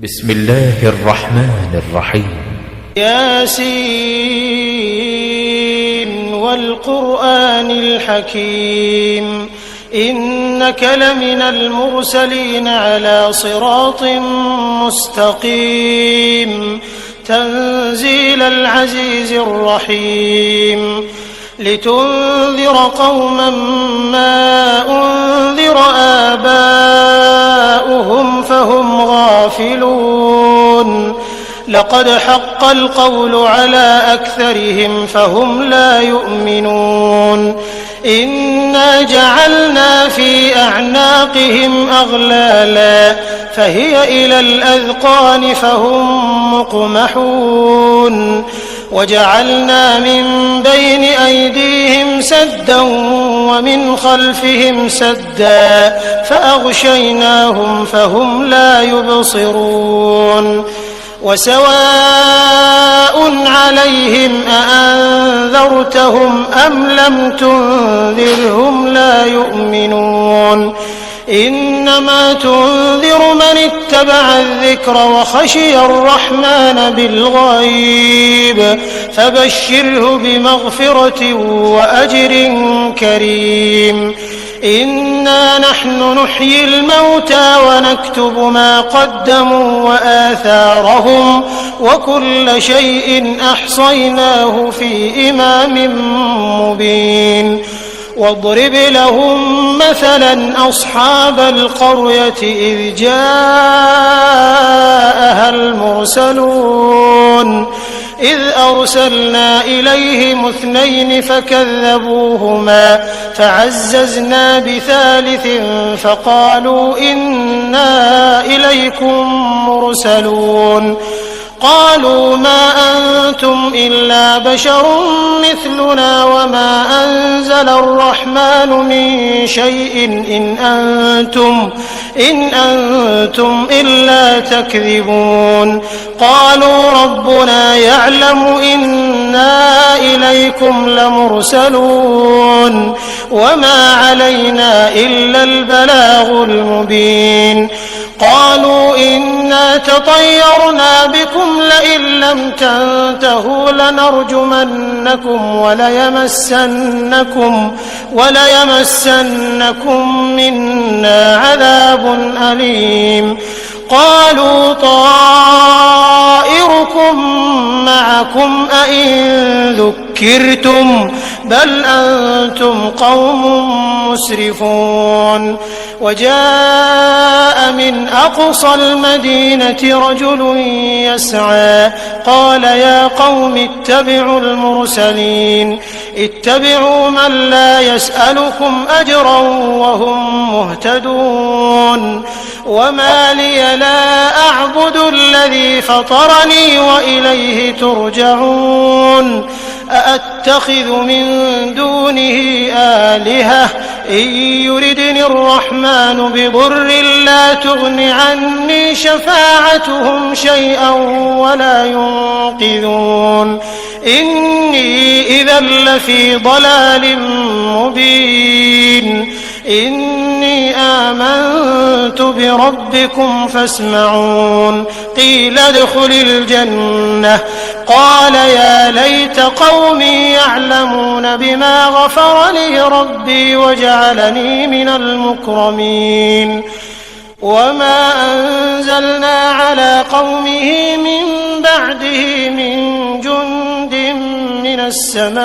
بسم الله الرحمن الرحيم. ياسين والقرآن الحكيم إنك لمن المرسلين على صراط مستقيم تنزيل العزيز الرحيم لتنذر قوما ما أنذر آباؤهم فهم غافلون لقد حق القول على أكثرهم فهم لا يؤمنون إنا جعلنا في أعناقهم أغلالا فهي إلى الأذقان فهم مقمحون وجعلنا من بين أيديهم سدا ومن خلفهم سدا فأغشيناهم فهم لا يبصرون وسواء عليهم أأنذرتهم أم لم تنذرهم لا يؤمنون إنما تنذر من اتبع الذكر وخشي الرحمن بالغيب فبشره بمغفرة وأجر كريم إنا نحن نحيي الموتى ونكتب ما قدموا وآثارهم وكل شيء أحصيناه في إمام مبين واضرب لهم مثلا أصحاب القرية إذ جاءها المرسلون إذ أرسلنا إليهم 2 فكذبوهما فعززنا بثالث فقالوا إنا إليكم مرسلون قالوا ما أنتم إلا بشر مثلنا وما أنزل الرحمن من شيء إن أنتم إلا تكذبون قالوا ربنا يعلم إنا إليكم لمرسلون وما علينا إلا البلاغ المبين قالوا إنا تطيرنا بكم لئن لم تنتهوا لنرجمنكم وليمسنكم منا عذاب أليم قالوا طائركم معكم أئن ذكرتم بل أنتم قوم مسرفون وجاء من أقصى المدينة رجل يسعى قال يا قوم اتبعوا المرسلين اتبعوا من لا يسألكم أجرا وهم مهتدون وما لي لا أعبد الذي فطرني وإليه ترجعون أأتخذ من دونه آلهة إن يردني الرحمن بضر لا تغن عني شفاعتهم شيئا ولا ينقذون إني إذا لفي ضلال مبين إني آمنت بربكم فاسمعون قيل ادخل الجنة قال يا ليت قومي يعلمون بما غفر لي ربي وجعلني من المكرمين وما أنزلنا على قومه من بعده من جند من السماء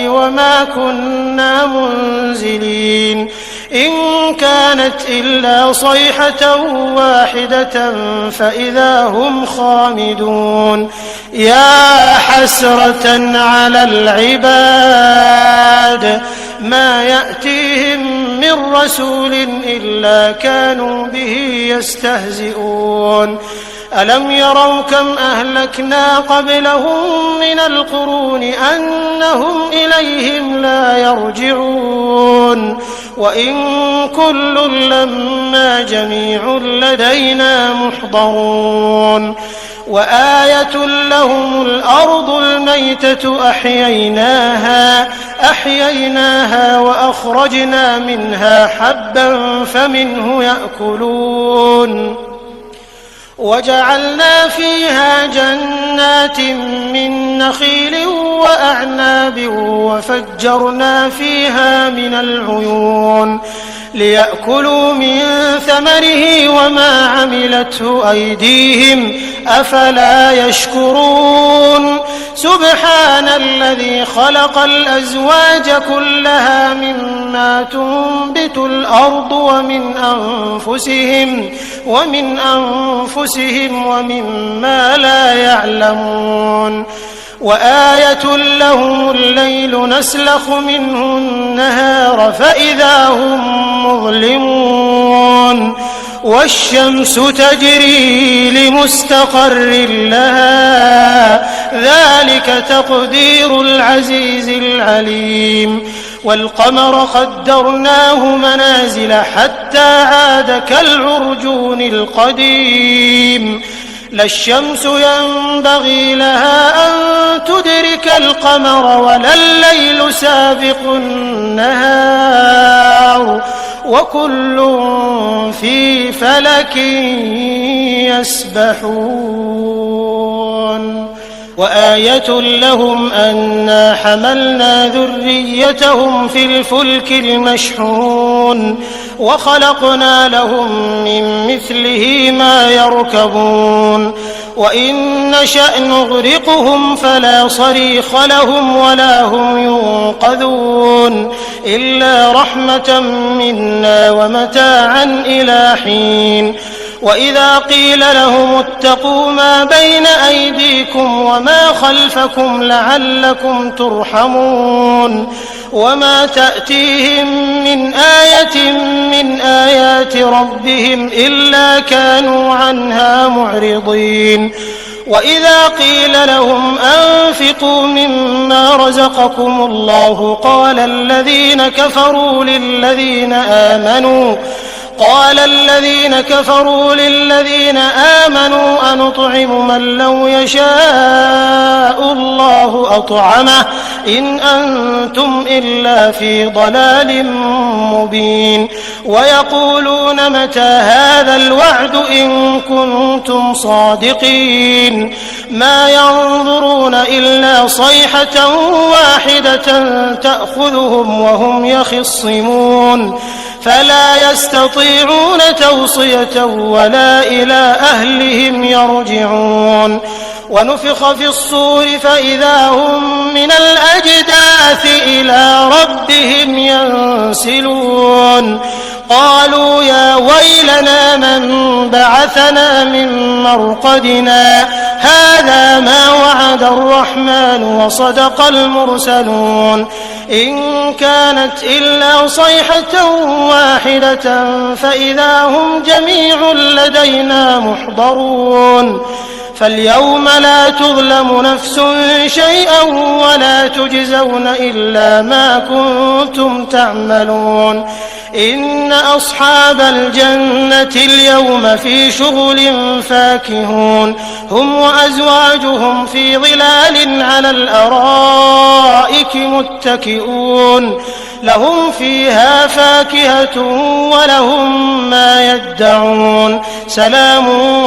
وما كنا منزلين إن كانت إلا صيحة واحدة فإذا هم خامدون يا حسرة على العباد ما يأتيهم من رسول إلا كانوا به يستهزئون ألم يروا كم أهلكنا قبلهم من القرون أنهم إليهم لا يرجعون وإن كل لما جميع لدينا محضرون وآية لهم الأرض الميتة أحييناها أحييناها وأخرجنا منها حبا فمنه يأكلون وجعلنا فيها جنات من نخيل وأعناب وفجرنا فيها من العيون ليأكلوا من ثمره وما عملته أيديهم أفلا يشكرون سبحان الذي خلق الأزواج كلها مما تنبت الأرض ومن أنفسهم ومما لا يعلمون وآية لهم الليل نسلخ منه النهار فإذا هم مظلمون والشمس تجري لمستقر لها ذلك تقدير العزيز العليم والقمر قدرناه منازل حتى عاد كالعرجون القديم لا الشمس ينبغي لها أن تدرك القمر ولا الليل سابق النهار وكل في فلك يسبحون وآية لهم أنا حملنا ذريتهم في الفلك المشحون وخلقنا لهم من مثله ما يركبون وإن نشأ نغرقهم فلا صريخ لهم ولا هم ينقذون إلا رحمة منا ومتاعا إلى حين وإذا قيل لهم اتقوا ما بين أيديكم وما خلفكم لعلكم ترحمون وما تأتيهم من آية من آيات ربهم إلا كانوا عنها معرضين وإذا قيل لهم أنفقوا مما رزقكم الله قال الذين كفروا للذين آمنوا أنطعم من لو يشاء الله أطعمه إن أنتم إلا في ضلال مبين ويقولون متى هذا الوعد إن كنتم صادقين ما ينظرون إلا صيحة واحدة تأخذهم وهم يخصمون فلا يستطيعون توصية ولا إلى أهلهم يرجعون ونفخ في الصور فإذا هم من الأجداث إلى ربهم ينسلون قالوا يا ويلنا من بعثنا من مرقدنا هذا ما وعد الرحمن وصدق المرسلون إن كانت إلا صيحة واحدة فإذا هم جميع لدينا محضرون فاليوم لا تظلم نفس شيئا ولا تجزون إلا ما كنتم تعملون إن أصحاب الجنة اليوم في شغل فاكهون هم وأزواجهم في ظلال على الأرائك متكئون لهم فيها فاكهة ولهم ما يدعون سلام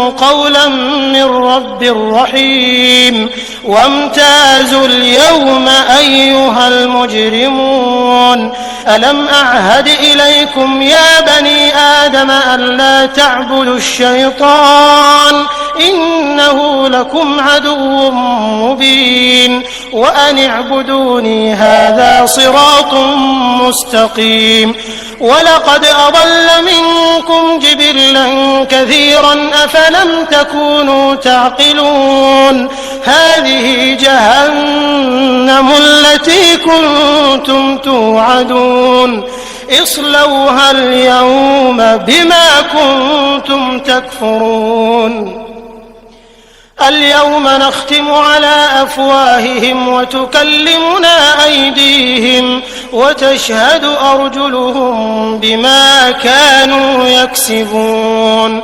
قولا من رب رحيم وامتازوا اليوم أيها المجرمون ألم أعهد إليكم يا بني آدم ألا تعبدوا الشيطان إنه لكم عدو مبين وأن اعبدوني هذا صراط مستقيم ولقد أضل منكم جبلا كثيرا أفلم تكونوا تعقلون هذه جهنم التي كنتم توعدون اصلوها اليوم بما كنتم تكفرون اليوم نختم على أفواههم وتكلمنا أيديهم وتشهد أرجلهم بما كانوا يكسبون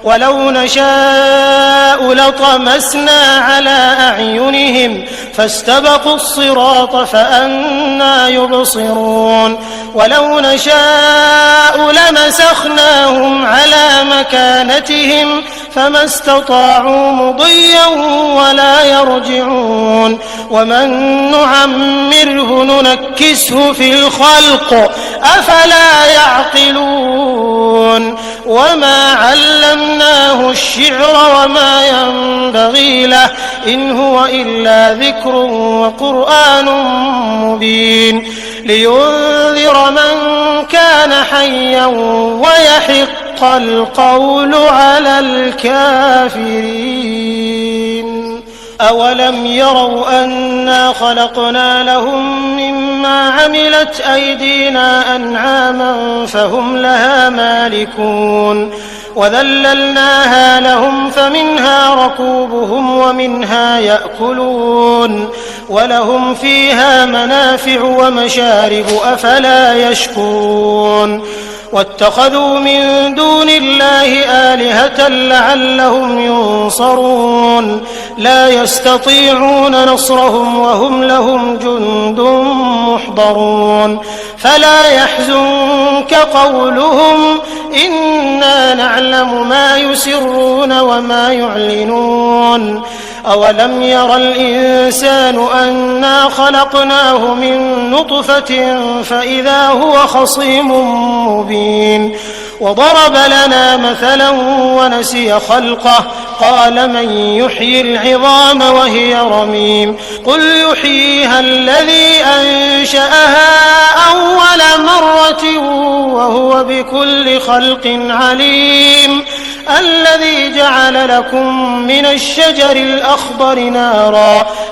ولو نشاء لطمسنا على أعينهم فاستبقوا الصراط فأنى يبصرون ولو نشاء لمسخناهم على مكانتهم فما استطاعوا مضيا ولا يرجعون ومن نعمره ننكسه في الخلق أفلا يعقلون وما علمناه الشعر وما ينبغي له إن هو إلا ذكر وقرآن مبين لينذر من كان حيا ويحق القول على الكافرين أولم يروا أنا خلقنا لهم مما عملت أيدينا أنعاما فهم لها مالكون وذللناها لهم فمنها ركوبهم ومنها يأكلون ولهم فيها منافع ومشارب أفلا يشكرون واتخذوا من دون الله آلهة لعلهم ينصرون لا يستطيعون نصرهم وهم لهم جند محضرون فلا يحزنك قولهم إنا نعلم ما يسرون وما يعلنون أولم ير الإنسان أنا خلقناه من نطفة فإذا هو خصيم مبين وضرب لنا مثلا ونسي خلقه قال من يحيي العظام وهي رميم قل يحييها الذي أنشأها أول مرة وهو بكل خلق عليم الذي جعل لكم من الشجر الأخضر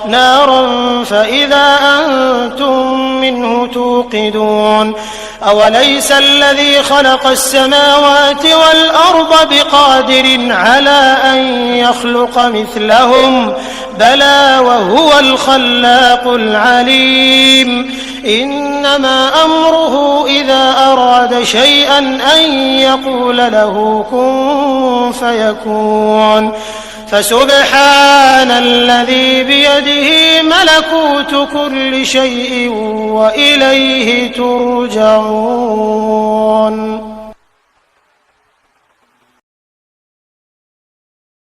نارا فإذا أنتم منه توقدون أوليس الذي خلق السماوات والأرض بقادر على أن يخلق مثلهم بلى وهو الخلاق العليم إنما أمره إذا أراد شيئا أن يقول له كن فيكون فسبحان الذي بيده ملكوت كل شيء وإليه ترجعون